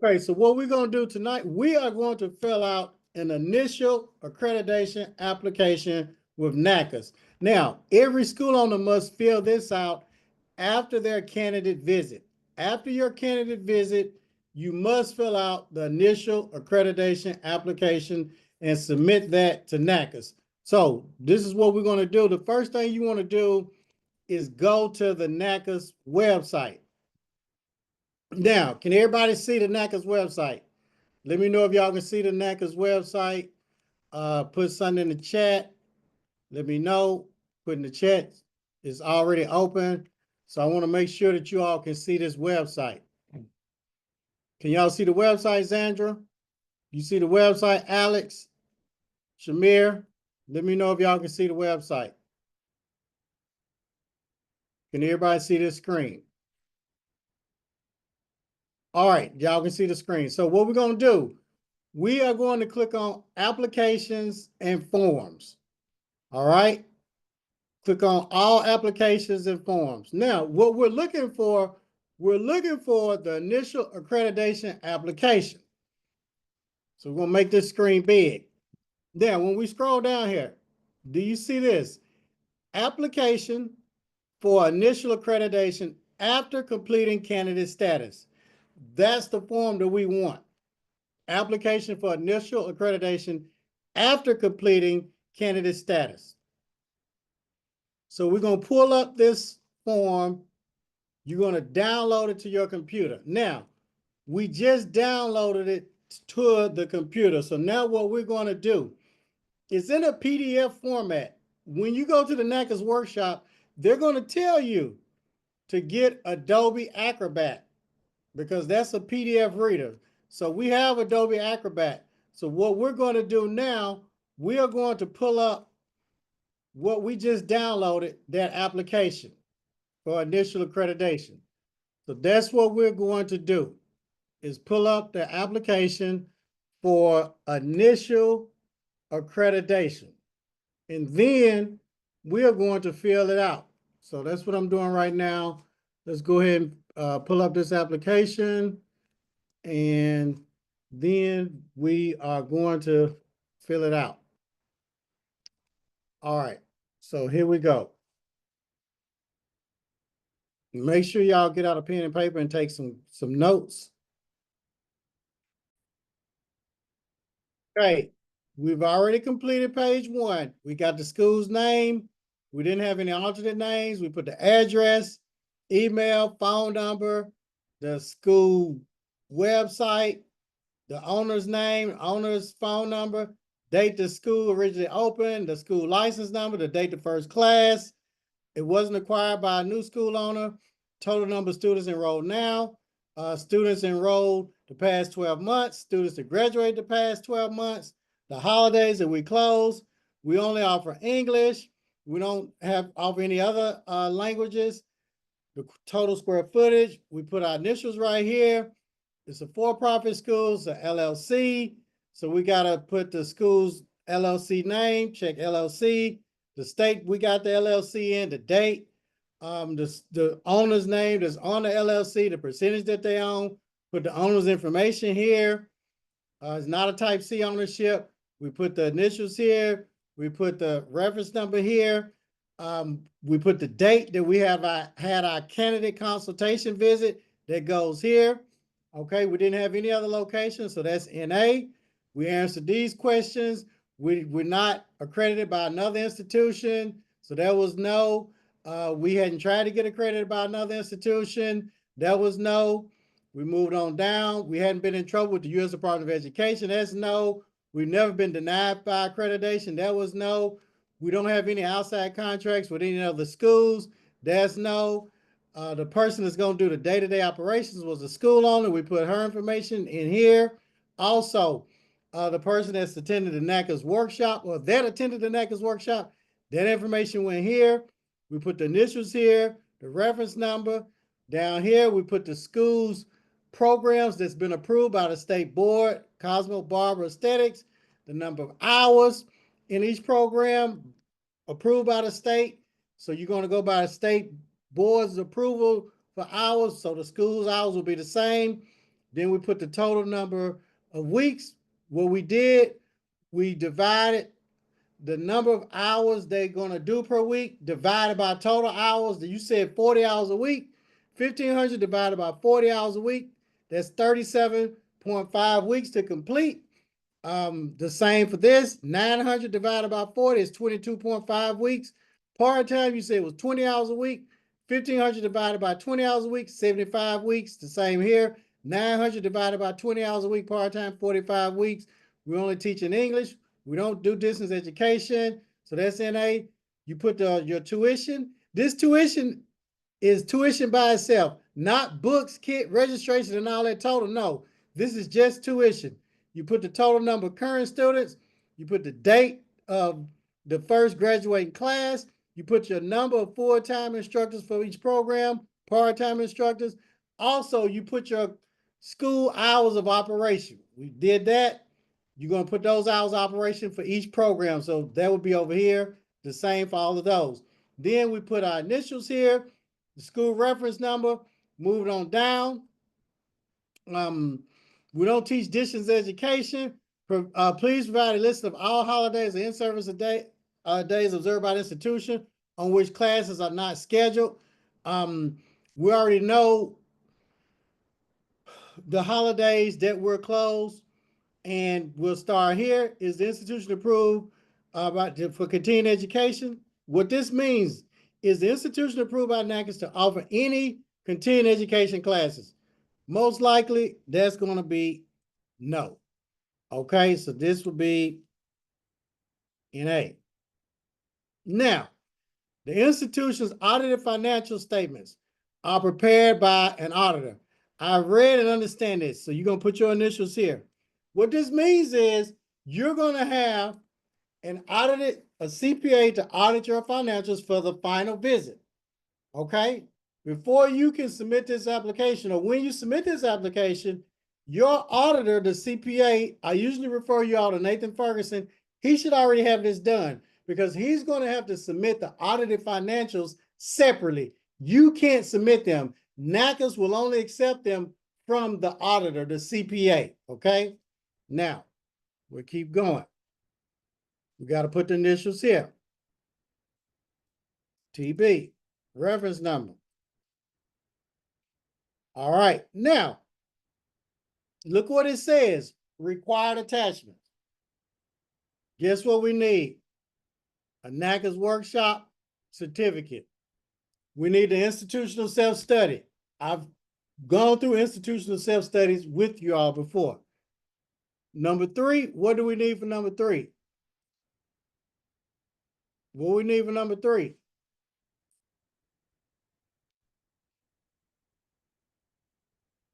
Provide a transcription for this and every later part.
Okay, so what we're going to do tonight, we are going to fill out an initial accreditation application with NACCAS. Now, every school owner must fill this out after their candidate visit. After your candidate visit, you must fill out the initial accreditation application and submit that to NACCAS. So this is what we're going to do. The first thing you want to do is go to the NACCAS website. Now, can everybody see the NACCAS website? Let me know if y'all can see the NACCAS website. Put something in the chat. Let me know. Put in the chat. It's already open. So I want to make sure that you all can see this website. Can y'all see the website, Zandra? You see the website, Alex? Shamir? Let me know if y'all can see the website. Can everybody see this screen? All right, y'all can see the screen. So what we're going to do, we are going to click on applications and forms. All right. Click on all applications and forms. Now, what we're looking for the initial accreditation application. So we're going to make this screen big. Now, when we scroll down here, do you see this? Application for initial accreditation after completing candidate status. That's the form that we want. Application for initial accreditation after completing candidate status. So we're going to pull up this form. You're going to download it to your computer. Now, we just downloaded it to the computer. So now what we're going to do is in a PDF format. When you go to the NACCAS workshop, they're going to tell you to get Adobe Acrobat because that's a PDF reader. So we have Adobe Acrobat. So what we're going to do now, we are going to pull up what we just downloaded, that application for initial accreditation. So that's what we're going to do, is pull up the application for initial accreditation. And then we are going to fill it out. So that's what I'm doing right now. Let's go ahead and pull up this application. And then we are going to fill it out. All right, so here we go. Make sure y'all get out a pen and paper and take some notes. Okay, we've already completed page 1. We got the school's name. We didn't have any alternate names. We put the address, email, phone number, the school website, the owner's name, owner's phone number, date the school originally opened, the school license number, the date the first class. It wasn't acquired by a new school owner. Total number of students enrolled now. Students enrolled the past 12 months. Students that graduated the past 12 months. The holidays that we close. We only offer English. We don't offer any other languages. The total square footage. We put our initials right here. It's a for-profit school, it's a LLC. So we got to put the school's LLC name, check LLC. The state we got the LLC in, the date, the owner's name that's on the LLC, the percentage that they own, put the owner's information here. It's not a type C ownership. We put the initials here. We put the reference number here. We put the date that we had our candidate consultation visit that goes here. Okay, we didn't have any other location, so that's NA. We answered these questions. We're not accredited by another institution, so that was no. We hadn't tried to get accredited by another institution. That was no. We moved on down. We hadn't been in trouble with the U.S. Department of Education. That's no. We've never been denied by accreditation. That was no. We don't have any outside contracts with any other schools. That's no. The person that's going to do the day-to-day operations was the school owner. We put her information in here. Also, the person that's attended the NACCAS workshop or that attended the NACCAS workshop, that information went here. We put the initials here, the reference number. Down here, we put the school's programs that's been approved by the state board, Cosmo, Barber, Aesthetics, the number of hours in each program approved by the state. So you're going to go by the state board's approval for hours. So the school's hours will be the same. Then we put the total number of weeks. What we did, we divided the number of hours they're going to do per week divided by total hours. You said 40 hours a week. 1,500 divided by 40 hours a week. That's 37.5 weeks to complete. The same for this. 900 divided by 40 is 22.5 weeks. Part-time, you said it was 20 hours a week. 1,500 divided by 20 hours a week, 75 weeks. The same here. 900 divided by 20 hours a week, part-time, 45 weeks. We only teach in English. We don't do distance education. So that's NA. You put your tuition. This tuition is tuition by itself, not books, kit, registration, and all that total. No, this is just tuition. You put the total number of current students. You put the date of the first graduating class. You put your number of full-time instructors for each program, part-time instructors. Also, you put your school hours of operation. We did that. You're going to put those hours of operation for each program. So that would be over here, the same for all of those. Then we put our initials here, the school reference number, move it on down. We don't teach distance education. Please provide a list of all holidays and in-service days observed by the institution on which classes are not scheduled. We already know the holidays that were closed, and we'll start here. Is the institution approved for continuing education? What this means is the institution approved by NACCAS to offer any continuing education classes. Most likely, that's going to be no. Okay, so this will be NA. Now, the institution's audited financial statements are prepared by an auditor. I've read and understand this, so you're going to put your initials here. What this means is you're going to have a CPA to audit your financials for the final visit. Okay? Before you can submit this application, or when you submit this application, your auditor, the CPA, I usually refer you all to Nathan Ferguson. He should already have this done because he's going to have to submit the audited financials separately. You can't submit them. NACCAS will only accept them from the auditor, the CPA. Okay? Now, we'll keep going. We got to put the initials here. TB, reference number. All right. Now, look what it says. Required attachments. Guess what we need? A NACCAS workshop certificate. We need the institutional self-study. I've gone through institutional self-studies with you all before. Number 3, what do we need for number 3? What we need for number 3?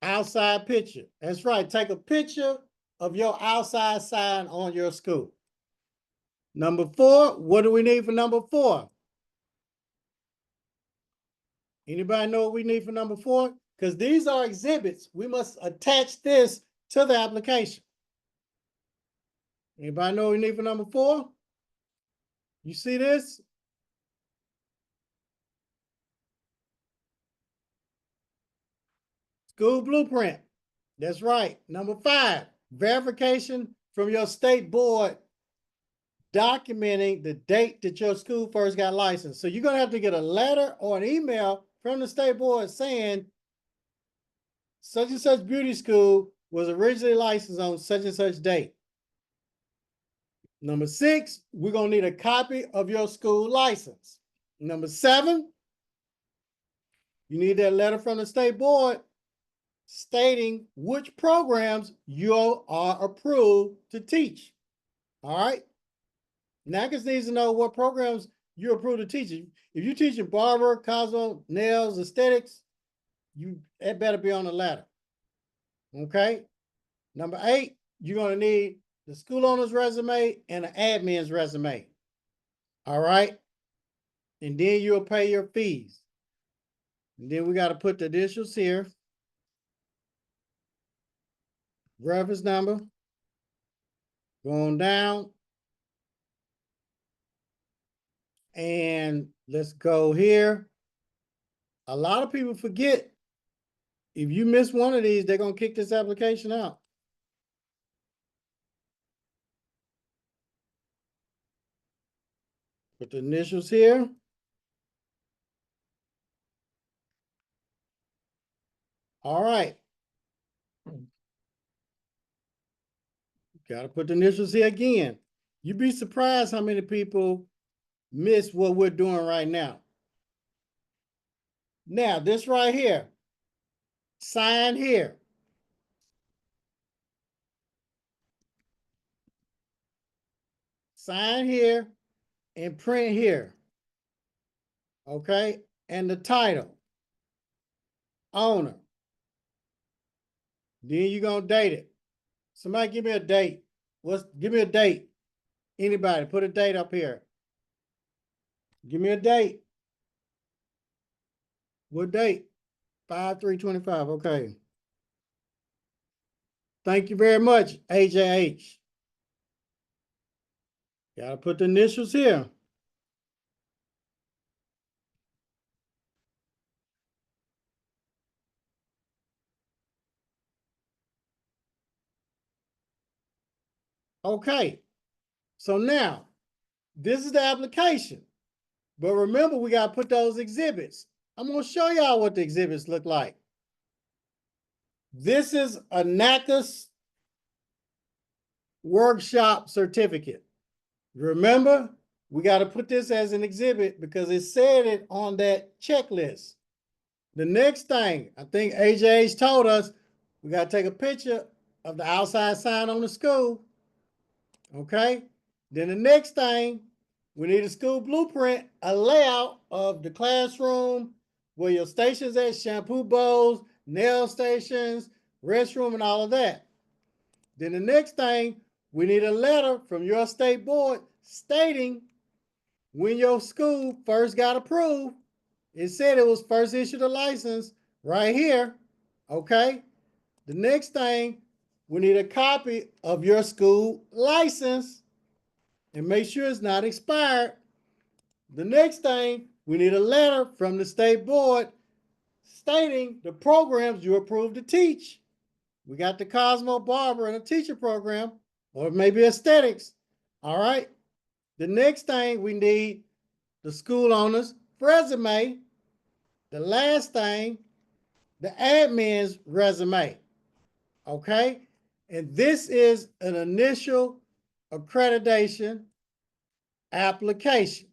Outside picture. That's right. Take a picture of your outside sign on your school. Number 4, what do we need for number 4? Anybody know what we need for number 4? Because these are exhibits. We must attach this to the application. Anybody know what we need for number 4? You see this? School blueprint. That's right. Number 5, verification from your state board documenting the date that your school first got licensed. So you're going to have to get a letter or an email from the state board saying such and such beauty school was originally licensed on such and such date. Number 6, we're going to need a copy of your school license. Number 7, you need that letter from the state board stating which programs you are approved to teach. All right? NACCAS needs to know what programs you're approved to teach. If you're teaching barber, cosmo, nails, aesthetics, that better be on the letter. Okay? Number 8, you're going to need the school owner's resume and an admin's resume. All right? And then you'll pay your fees. And then we got to put the initials here. Reference number. Going down. And let's go here. A lot of people forget if you miss one of these, they're gonna kick this application out. Put the initials here. All right. Gotta put the initials here again. You'd be surprised how many people miss what we're doing right now. Now, this right here, sign here. Sign here and print here. Okay, and the title, owner. Then you're gonna date it. Somebody give me a date. Give me a date. Anybody, put a date up here. Give me a date. What date? 5/3/25. Okay. Thank you very much, AJH. Gotta put the initials here. Okay. So now, this is the application. But remember, we gotta put those exhibits. I'm gonna show y'all what the exhibits look like. This is a NACCAS workshop certificate. Remember, we got to put this as an exhibit because it said it on that checklist. The next thing, I think AJ's told us, we got to take a picture of the outside sign on the school. Okay. Then the next thing, we need a school blueprint, a layout of the classroom, where your stations at, shampoo bowls, nail stations, restroom, and all of that. Then the next thing, we need a letter from your state board stating when your school first got approved. It said it was first issued a license right here. Okay. The next thing, we need a copy of your school license and make sure it's not expired. The next thing, we need a letter from the state board stating the programs you approved to teach. We got the Cosmo, Barber, and a teacher program, or maybe aesthetics. All right. The next thing, we need the school owner's resume. The last thing, the admin's resume. Okay. And this is an initial accreditation application.